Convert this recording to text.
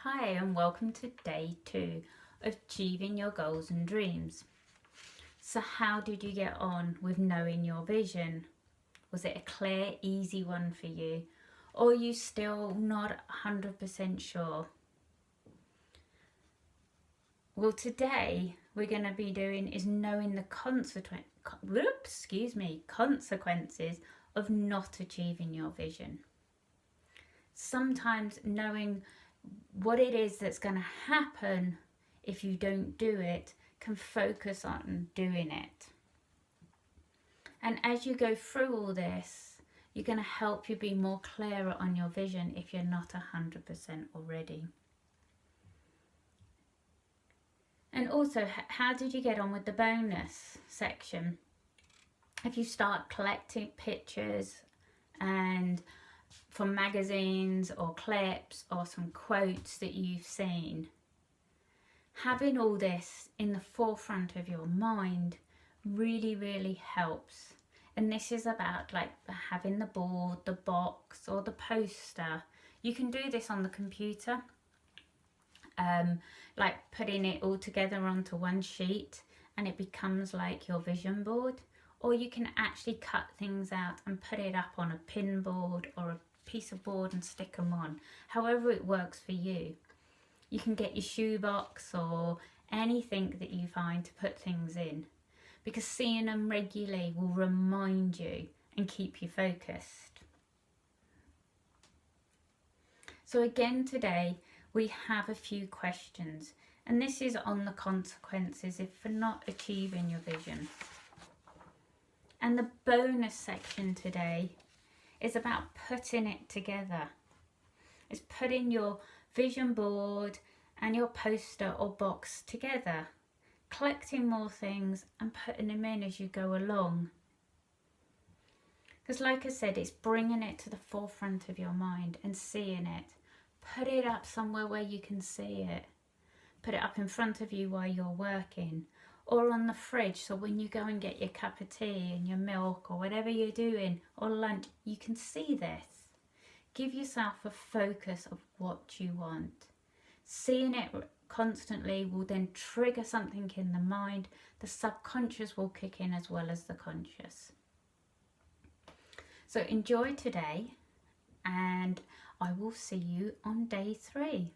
Hi and welcome to day 2 of Achieving Your Goals and Dreams. So how did you get on with knowing your vision? Was it a clear, easy one for you? Or are you still not 100% sure? Well, today we're going to be doing is knowing the consequences of not achieving your vision. Sometimes knowing what it is that's going to happen if you don't do it can focus on doing it. And as you go through all this, you're going to help you be more clearer on your vision if you're not 100% already. And also, how did you get on with the bonus section? If you start collecting pictures and from magazines or clips or some quotes that you've seen, having all this in the forefront of your mind really helps. And this is about like having the board, the box or the poster. You can do this on the computer, like putting it all together onto one sheet and it becomes like your vision board. Or you can actually cut things out and put it up on a pin board or a piece of board and stick them on, however it works for you. You can get your shoebox or anything that you find to put things in, because seeing them regularly will remind you and keep you focused. So again today we have a few questions, and this is on the consequences if for not achieving your vision. And the bonus section today is about putting it together. It's putting your vision board and your poster or box together, collecting more things and putting them in as you go along. Because like I said, it's bringing it to the forefront of your mind and seeing it. Put it up somewhere where you can see it. Put it up in front of you while you're working, or on the fridge, so when you go and get your cup of tea and your milk or whatever you're doing, or lunch, you can see this. Give yourself a focus of what you want. Seeing it constantly will then trigger something in the mind. The subconscious will kick in as well as the conscious. So enjoy today, and I will see you on day 3.